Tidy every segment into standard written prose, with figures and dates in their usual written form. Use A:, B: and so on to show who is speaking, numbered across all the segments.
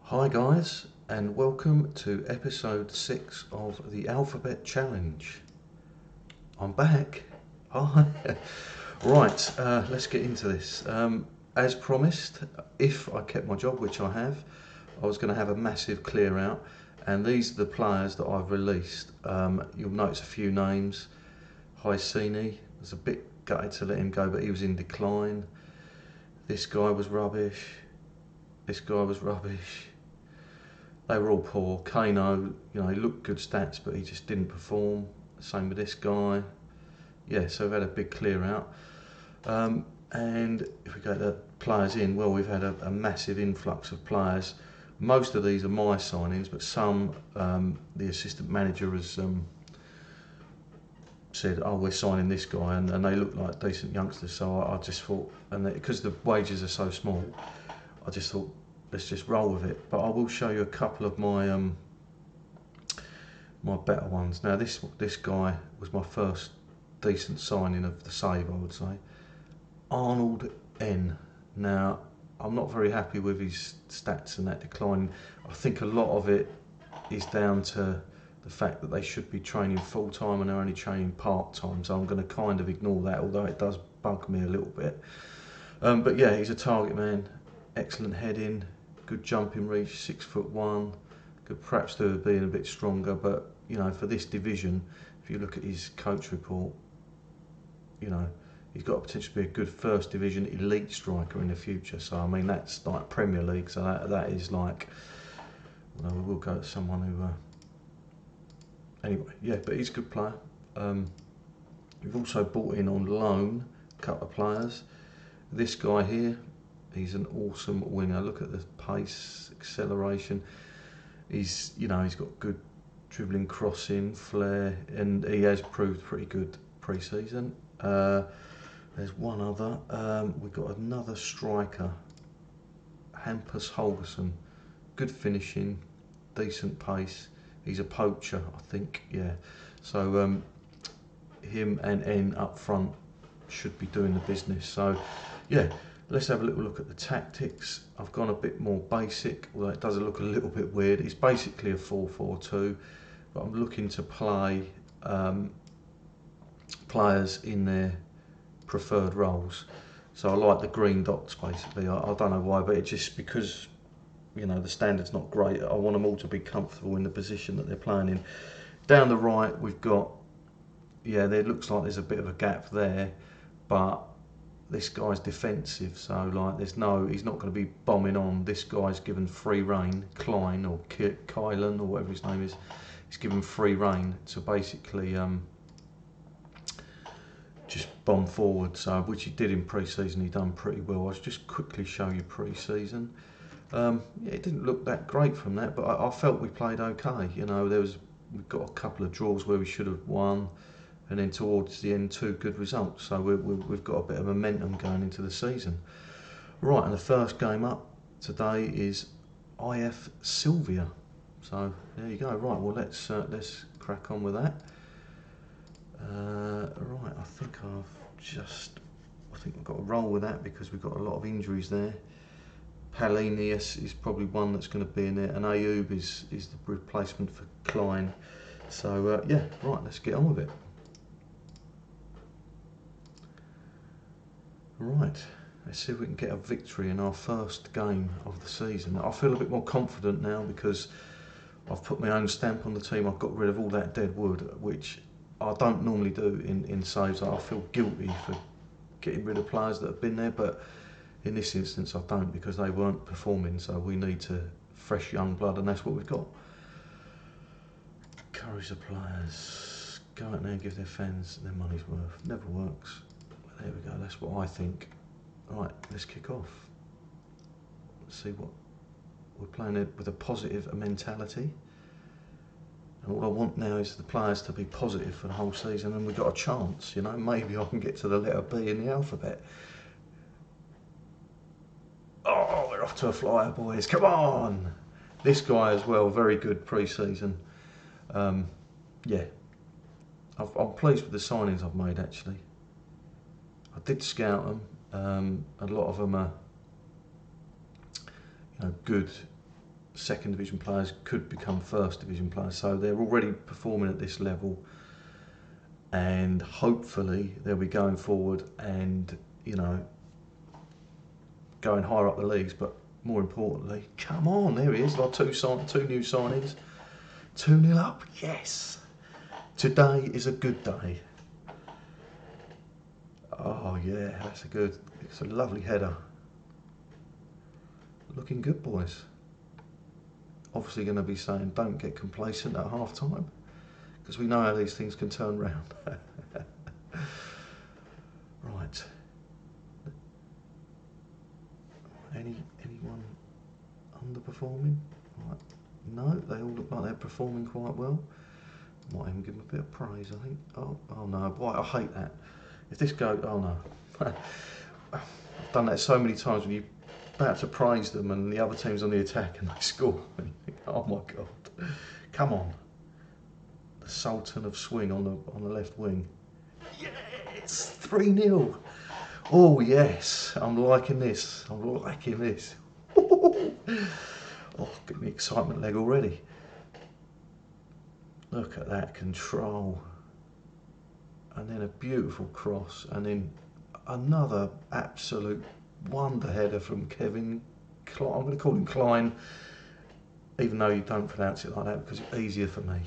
A: Hi guys, and welcome to episode 6 of the Alphabet Challenge. I'm back. Hi. Right, let's get into this. As promised, if I kept my job, which I have, I was going to have a massive clear out, and these are the players that I've released. You'll notice a few names. Hysini, I was a bit gutted to let him go, but he was in decline. This guy was rubbish. This guy was rubbish. They were all poor. Kano, he looked good stats, but he just didn't perform. Same with this guy. Yeah, so we've had a big clear out. And if we go to players in, well, we've had a massive influx of players. Most of these are my signings, but some the assistant manager has said, oh, we're signing this guy, and they look like decent youngsters. So I just thought, and because the wages are so small, I just thought, let's just roll with it. But I will show you a couple of my my better ones. Now this guy was my first decent signing of the save, I would say. Arnold N. Now I'm not very happy with his stats and that decline. I think a lot of it is down to the fact that they should be training full time and they're only training part time. So I'm going to kind of ignore that, although it does bug me a little bit. But yeah, he's a target man. Excellent heading. Good jumping reach, 6'1". Could perhaps do with being a bit stronger, but for this division, if you look at his coach report, he's got potential to be a good first division elite striker in the future. So I mean, that's like Premier League. So that is like, we will go to someone who. Anyway, yeah, but he's a good player. We've also brought in on loan a couple of players. This guy here. He's an awesome winger. Look at the pace, acceleration. He's got good dribbling, crossing, flair, and he has proved pretty good pre-season. There's one other. We've got another striker, Hampus Holgerson. Good finishing, decent pace. He's a poacher, I think. Yeah. So him and N up front should be doing the business. So yeah. Let's have a little look at the tactics. I've gone a bit more basic, although it does look a little bit weird. It's basically a 4-4-2, but I'm looking to play players in their preferred roles. So I like the green dots basically. I don't know why, but it's just because the standard's not great. I want them all to be comfortable in the position that they're playing in. Down the right, we've got, there looks like there's a bit of a gap there, but this guy's defensive, so like he's not going to be bombing on. This guy's given free rein, Klein or Kylan or whatever his name is. He's given free rein to basically just bomb forward. So which he did in pre-season. He done pretty well. I'll just quickly show you pre-season. It didn't look that great from that, but I felt we played okay. We've got a couple of draws where we should have won. And then towards the end, 2 good results. So we've got a bit of momentum going into the season. Right, and the first game up today is IF Sylvia. So there you go. Right, well let's crack on with that. Right, I think we've got to roll with that because we've got a lot of injuries there. Palinius is probably one that's going to be in there, and Ayub is the replacement for Klein. So yeah, right, let's get on with it. Right, let's see if we can get a victory in our first game of the season. I feel a bit more confident now because I've put my own stamp on the team. I've got rid of all that dead wood, which I don't normally do in saves. I feel guilty for getting rid of players that have been there, but in this instance I don't because they weren't performing, so we need to fresh young blood, and that's what we've got. Encourage the players. Go out there and give their fans their money's worth. Never works. There we go, that's what I think. Right, let's kick off. Let's see what we're playing with, a positive mentality. And all I want now is the players to be positive for the whole season, and we've got a chance, maybe I can get to the letter B in the alphabet. Oh, we're off to a flyer, boys, come on! This guy as well, very good pre-season. Yeah, I'm pleased with the signings I've made actually. I did scout them. A lot of them are good second division players could become first division players. So they're already performing at this level, and hopefully they'll be going forward and, you know, going higher up the leagues. But more importantly, come on, there he is, like two new signings, 2-0 up, yes. Today is a good day. Oh yeah, it's a lovely header. Looking good, boys. Obviously going to be saying don't get complacent at half time, because we know how these things can turn round. Right. Anyone underperforming? Right. No, they all look like they're performing quite well. Might even give them a bit of praise, I think. Oh no, boy, I hate that. If this goes, oh no. I've done that so many times when you're about to praise them and the other team's on the attack and they score. And you think, oh my God. Come on. The Sultan of Swing on the left wing. Yes! 3-0. Oh yes, I'm liking this. Oh, getting the excitement leg already. Look at that control. And then a beautiful cross, and then another absolute wonder header from Kevin Klein. I'm going to call him Klein, even though you don't pronounce it like that because it's easier for me.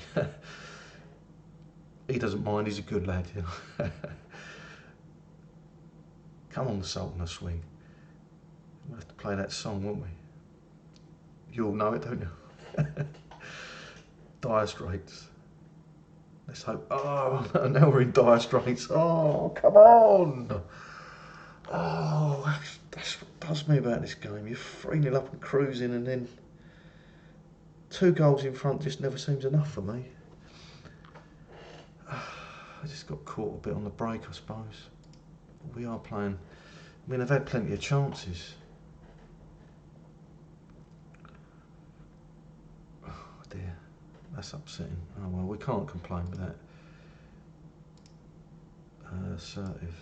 A: He doesn't mind, he's a good lad, you know. Come on, the Sultan of Swing. We'll have to play that song, won't we? You all know it, don't you? Dire Straits. Let's hope. Oh, now we're in dire straits. Oh, come on. Oh, that's what does me about this game. You're 3-0 up and cruising, and then 2 goals in front just never seems enough for me. I just got caught a bit on the break, I suppose. We are playing. I mean, I've had plenty of chances. Oh dear, that's upsetting. Oh well, we can't complain with that. Assertive.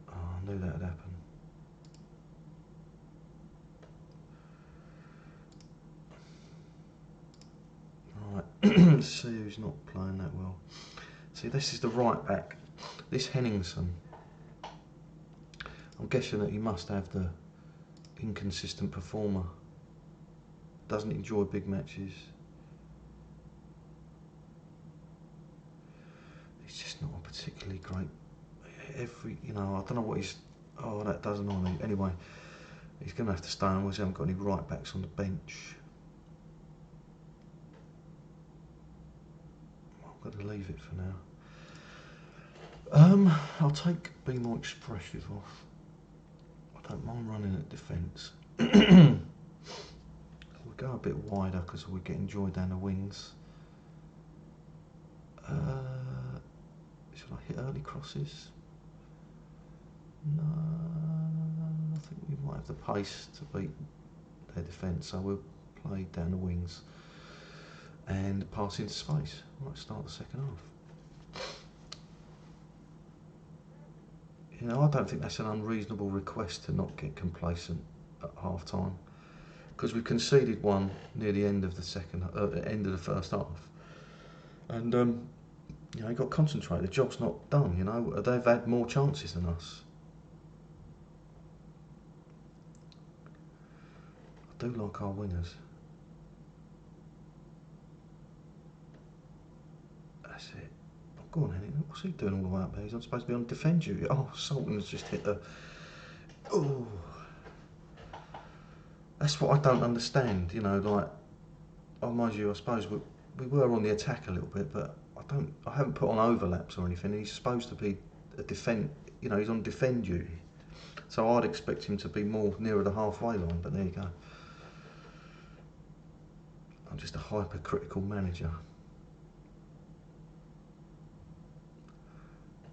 A: Oh, I knew that would happen. Right, see who's not playing that well. See, this is the right back. This Henningsen. I'm guessing that he must have the inconsistent performer. Doesn't enjoy big matches. He's just not a particularly great. You know, I don't know what he's. Oh, that does annoy me. Anyway, he's going to have to stay on. We haven't got any right backs on the bench. I've got to leave it for now. I'll take Be More Expressive off. I don't mind running at defence. We'll go a bit wider because we're getting joy down the wings. Should I hit early crosses? No, I think we might have the pace to beat their defence, so we'll play down the wings and pass into space. Might start the second half. You know, I don't think that's an unreasonable request to not get complacent at half time, because we conceded one near the end of the end of the first half, and you know, you've got to concentrate. The job's not done. You know, they've had more chances than us. I do like our wingers. That's it. Oh, go on, Henry. What's he doing all the way up there? He's not supposed to be on defend duty. Oh, Sultan's just hit the. Oh. That's what I don't understand. You know, like, oh, mind you, I suppose we were on the attack a little bit, but I haven't put on overlaps or anything. He's supposed to be a defend. You know, he's on defend duty. So I'd expect him to be more nearer the halfway line. But there you go. I'm just a hypercritical manager.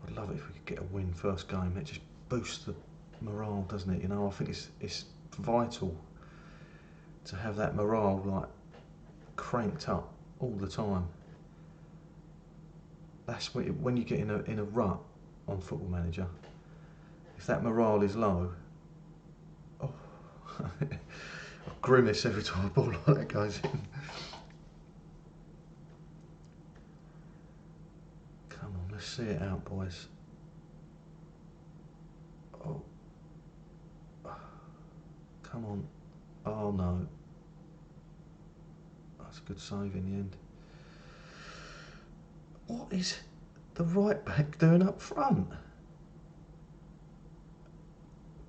A: I'd love it if we could get a win first game. It just boosts the morale, doesn't it? You know, I think it's vital to have that morale like cranked up all the time. That's when you get in a rut on Football Manager. If that morale is low, oh, I grimace every time a ball like that goes in. Come on, let's see it out, boys. Oh. Come on. Oh no. That's a good save in the end. What is the right back doing up front?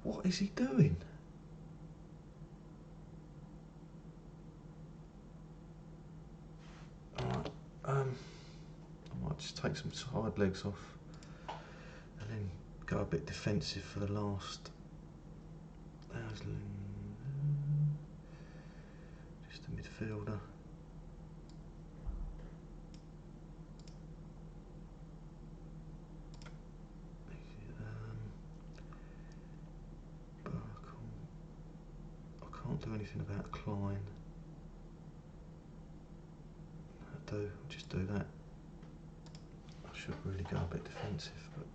A: What is he doing? Alright, I might just take some side legs off and then go a bit defensive for the last. Just a midfielder. I can't do anything about Klein. I'll just do that. I should really go a bit defensive, but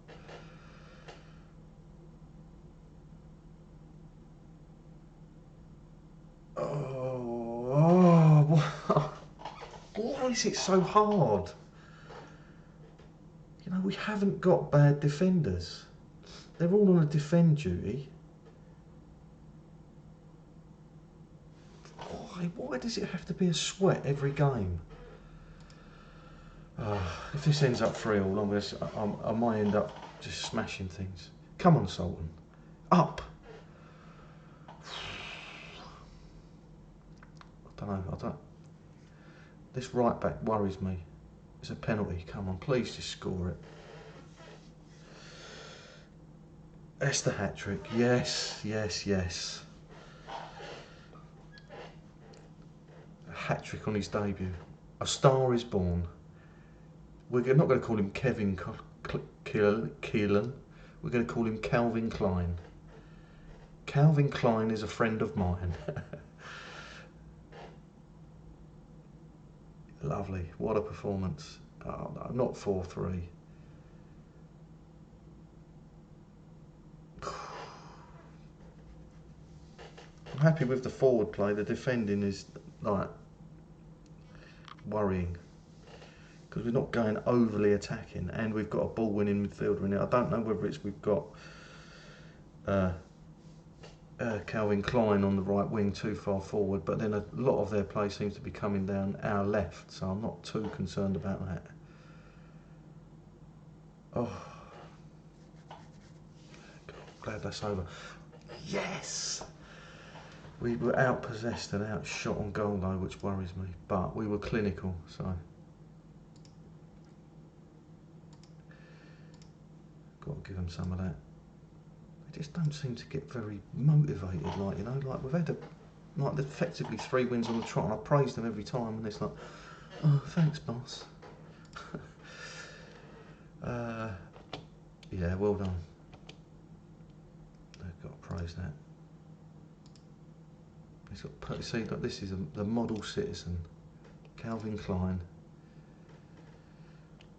A: why is it so hard? You know, we haven't got bad defenders. They're all on a defend duty. Why does it have to be a sweat every game? If this ends up 3-all, I might end up just smashing things. Come on, Sultan. Up! I don't. This right back worries me. It's a penalty. Come on, please just score it. That's the hat-trick. Yes, yes, yes. A hat-trick on his debut. A star is born. We're not going to call him Kevin Keelan. We're going to call him Calvin Klein. Calvin Klein is a friend of mine. Lovely. What a performance. Oh, no, not 4-3. I'm happy with the forward play. The defending is like worrying because we're not going overly attacking, and we've got a ball-winning midfielder in it. I don't know whether it's we've got Calvin Klein on the right wing too far forward, but then a lot of their play seems to be coming down our left, so I'm not too concerned about that. Oh, God, glad that's over. Yes! We were outpossessed and outshot on goal though, which worries me, but we were clinical, so. Got to give them some of that. They just don't seem to get very motivated, like, you know, like we've had effectively 3 wins on the trot, and I praise them every time, and it's like, oh, thanks, boss. Yeah, well done. They've got to praise that. He's got, see, like, this is the model citizen, Calvin Klein.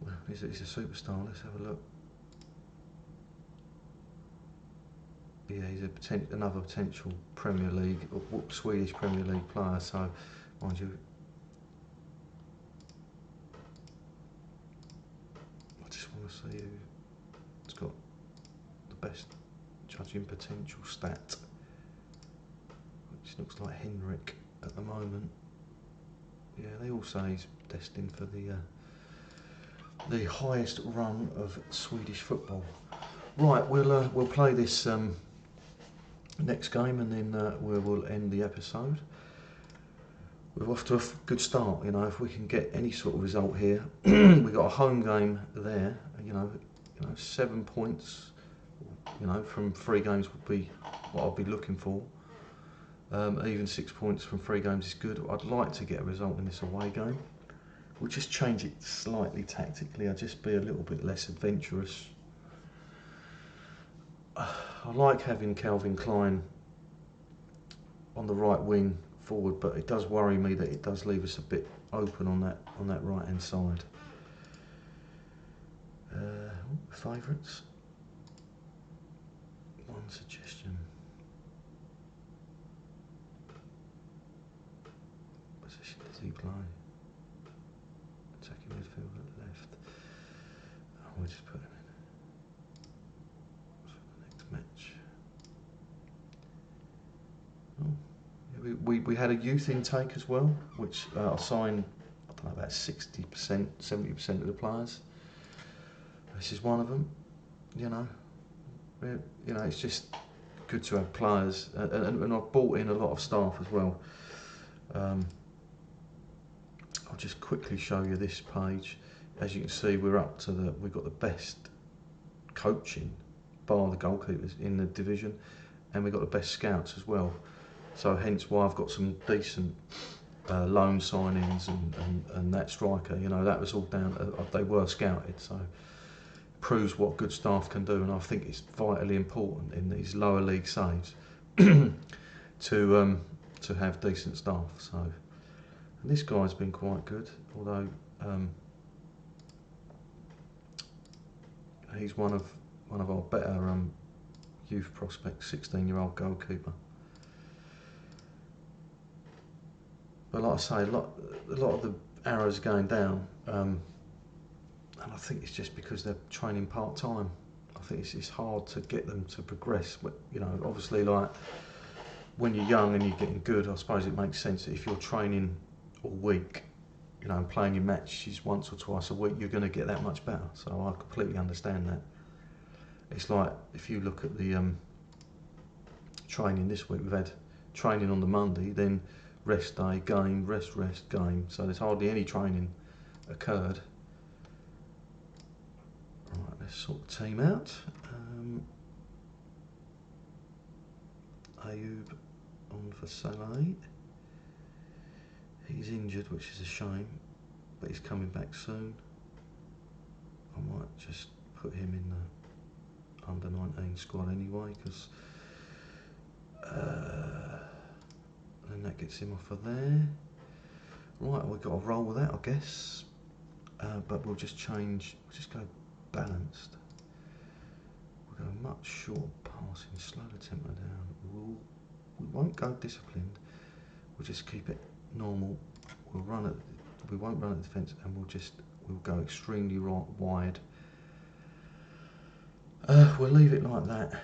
A: Well, he's a superstar. Let's have a look. Yeah, he's another potential Premier League, or Swedish Premier League player. So, mind you, I just want to see who's got the best judging potential stat, which looks like Henrik at the moment. Yeah, they all say he's destined for the highest rung of Swedish football. Right, we'll play this next game, and then we'll end the episode. We're off to a good start, you know. If we can get any sort of result here, we got a home game there. You know, 7 points, you know, from 3 games would be what I'll be looking for. Even 6 points from 3 games is good. I'd like to get a result in this away game. We'll just change it slightly tactically. I'll just be a little bit less adventurous. I like having Calvin Klein on the right wing forward, but it does worry me that it does leave us a bit open on that right hand side. Favourites. One suggestion. he play? Attacking midfield at left. Oh, we'll just put him in for the next match. Oh, yeah, we had a youth intake as well, which I signed, I don't know, about 60%, 70% of the players. This is one of them. You know, it's just good to have players, and I've brought in a lot of staff as well. I'll just quickly show you this page. As you can see, we've got the best coaching, bar the goalkeepers, in the division, and we've got the best scouts as well. So hence why I've got some decent loan signings and that striker. You know, that was all down. They were scouted, so proves what good staff can do, and I think it's vitally important in these lower league sides to have decent staff. So, and this guy's been quite good, although he's one of our better youth prospects, 16-year-old goalkeeper. But like I say, a lot of the arrows going down. And I think it's just because they're training part-time. I think it's hard to get them to progress. But, you know, obviously, like, when you're young and you're getting good, I suppose it makes sense that if you're training all week, you know, and playing your matches once or twice a week, you're going to get that much better. So I completely understand that. It's like, if you look at the training this week, we've had training on the Monday, then rest day, game, rest, game. So there's hardly any training occurred. Right, let's sort the team out. Ayub on for Salah. He's injured, which is a shame, but he's coming back soon. I might just put him in the under 19 squad anyway, because then that gets him off of there. Right, we've got to roll with that, I guess. But we'll just change. We'll just go balanced. We'll go much short passing, slow the tempo down. We won't go disciplined. We'll just keep it normal. We won't run at the defence, and we'll go extremely wide. We'll leave it like that.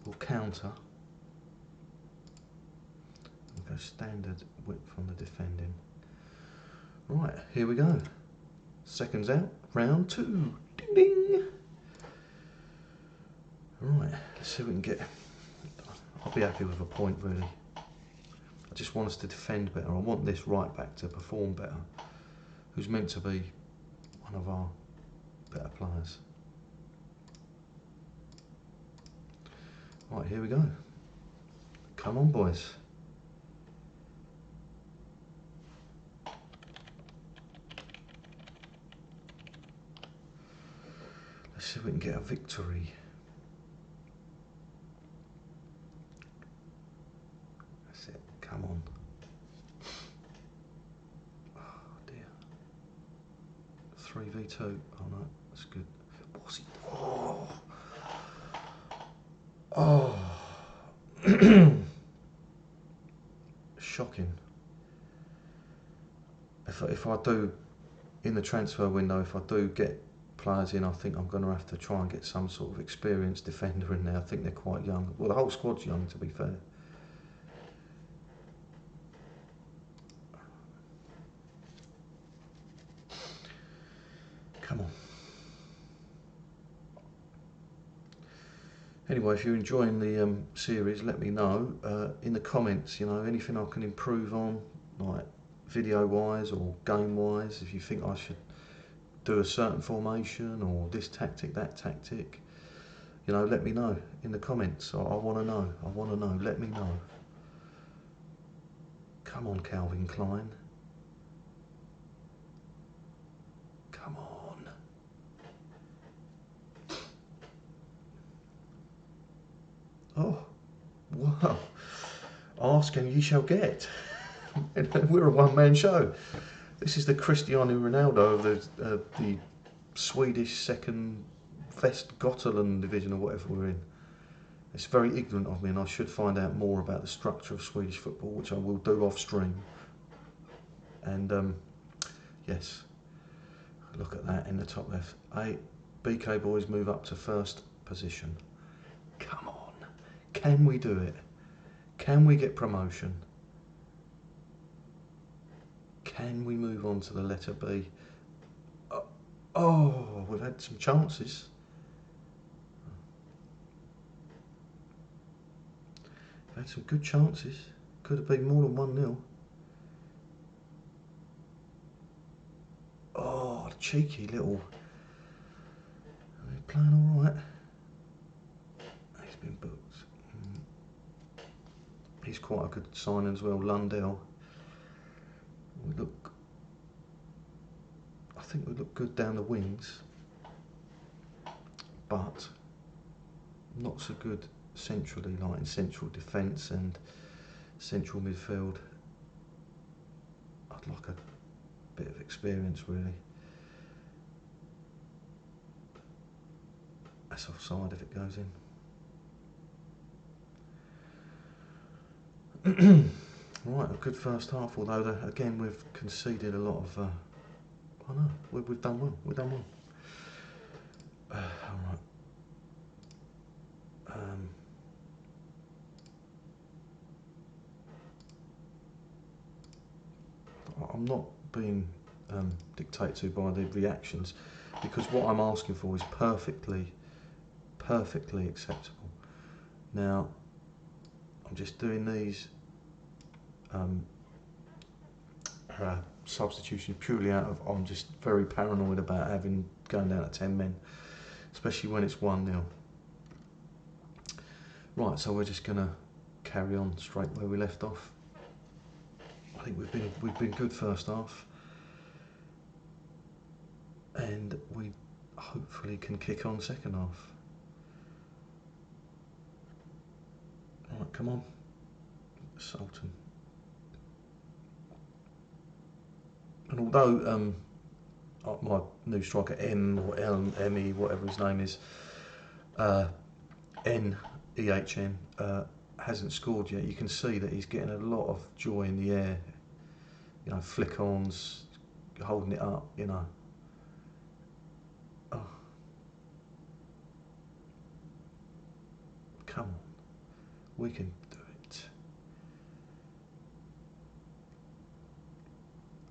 A: We'll counter. We'll go standard width on the defending. Right, here we go. Seconds out, round 2. Ding ding. Right, let's see if we can get. I'll be happy with a point, really. I just want us to defend better. I want this right back to perform better, who's meant to be one of our better players. Right, here we go. Come on, boys. Let's see if we can get a victory. That's it. Come on. Oh dear. 3v2. Oh no, that's good. What's he? Oh. Oh. Shocking. If I do, in the transfer window, if I do get players in, I think I'm going to have to try and get some sort of experienced defender in there. I think they're quite young. Well, the whole squad's young, to be fair. Come on. Anyway, if you're enjoying the series, let me know in the comments, you know, anything I can improve on, like video-wise or game-wise, if you think I should do a certain formation or this tactic, that tactic, you know, let me know in the comments. I want to know. I want to know. Let me know. Come on, Calvin Klein. Come on. Oh, wow. Ask and ye shall get. We're a one-man show. This is the Cristiano Ronaldo of the Swedish second Västgötaland division or whatever we're in. It's very ignorant of me, and I should find out more about the structure of Swedish football, which I will do off stream. And yes, look at that in the top left. BK boys move up to first position. Come on, can we do it? Can we get promotion? Can we move on to the letter B? Oh, we've had some chances. We've had some good chances. Could have been more than 1-0. Oh, cheeky little. He's playing all right. He's been booked. He's quite a good signing as well, Lundell. I think we look good down the wings, but not so good centrally, like in central defence and central midfield. I'd like a bit of experience, really. That's offside if it goes in. Right, a good first half, although again we've conceded a lot of. Oh no, we've done well. We've done well. All right. I'm not being dictated to by the reactions, because what I'm asking for is perfectly acceptable. Now, I'm just doing these substitutions purely out of, I'm just very paranoid about going down to 10 men, especially when it's 1-0. Right, so we're just gonna carry on straight where we left off. I think we've been good first half, and we hopefully can kick on second half. Right, come on, Sultan. And although my new striker M or M-E, whatever his name is, N-E-H-N, hasn't scored yet, you can see that he's getting a lot of joy in the air. You know, flick-ons, holding it up, you know. Oh. Come on, we can do it.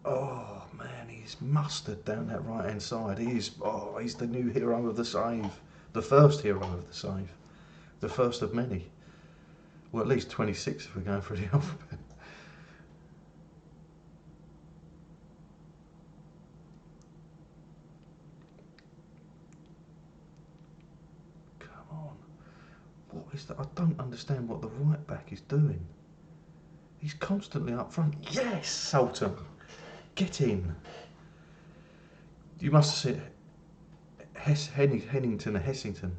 A: Oh man, he's mustard down that right hand side. He's the new hero of the save. The first hero of the save. The first of many. Well, at least 26 if we're going through the alphabet. Come on. What is that? I don't understand what the right back is doing. He's constantly up front. Yes, Sultan. Get in. You must have said Hennington or Hessington.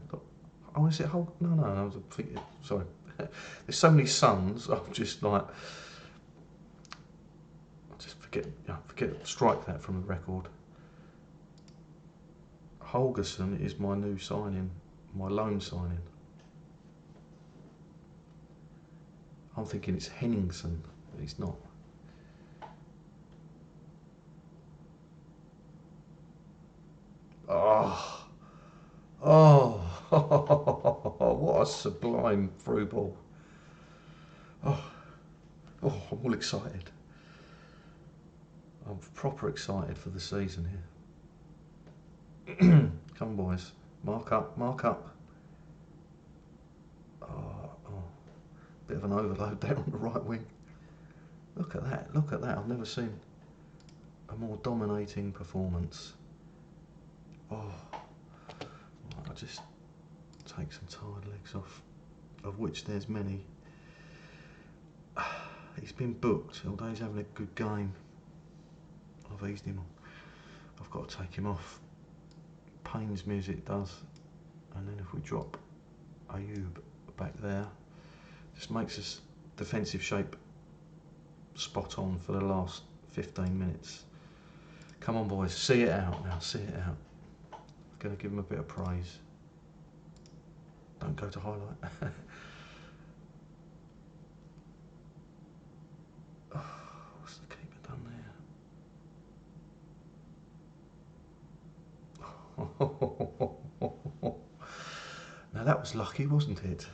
A: Oh, is it Hulk? No, I was thinking, sorry. There's so many sons, I'm just like, forget, strike that from the record. Holgerson is my new signing, my loan signing. I'm thinking it's Henningsen, but it's not. Oh, what a sublime through ball. Oh, I'm all excited. I'm proper excited for the season here. Come on, boys. Mark up. Oh, bit of an overload there on the right wing. Look at that. I've never seen a more dominating performance. Oh, I'll just take some tired legs off, of which there's many. He's been booked, although he's having a good game. I've eased him. I've got to take him off. Pains me as it does. And then if we drop Ayub back there, just makes us defensive shape spot on for the last 15 minutes. Come on, boys, see it out now, see it out. Going to give him a bit of praise. Don't go to highlight. Oh, what's the keeper done there? Now that was lucky, wasn't it?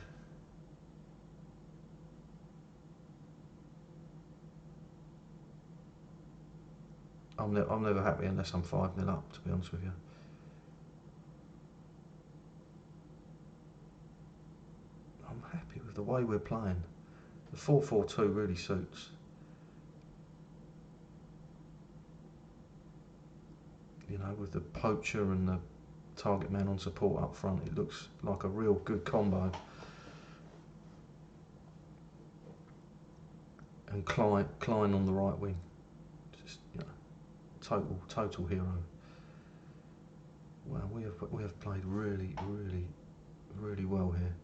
A: I'm never happy unless I'm 5-0 up, to be honest with you. I'm happy with the way we're playing. The 4-4-2 really suits. You know, with the poacher and the target man on support up front, it looks like a real good combo. And Klein on the right wing, just, you know, total hero. Wow, we have played really well here.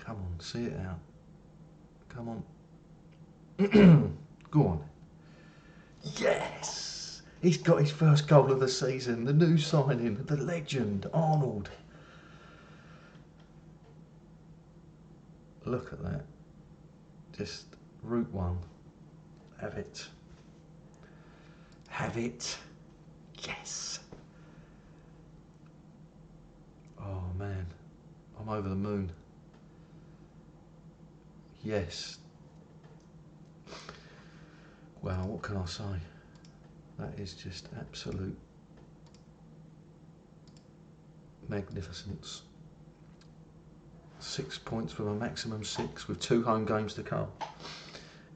A: Come on, see it out. Come on. Go on. Yes! He's got his first goal of the season. The new signing, the legend, Arnold. Look at that. Just route one. Have it. Have it. Yes. Oh man, I'm over the moon. Yes. Wow, what can I say? That is just absolute magnificence. 6 points from a maximum 6 with 2 home games to come.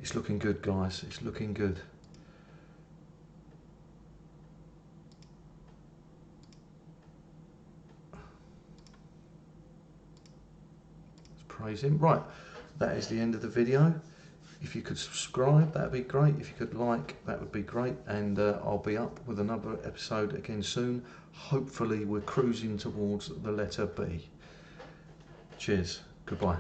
A: It's looking good, guys. It's looking good. Let's praise him. Right, that is the end of the video. If you could subscribe, that'd be great. If you could like, that would be great. And I'll be up with another episode again soon. Hopefully we're cruising towards the letter B. Cheers. Goodbye.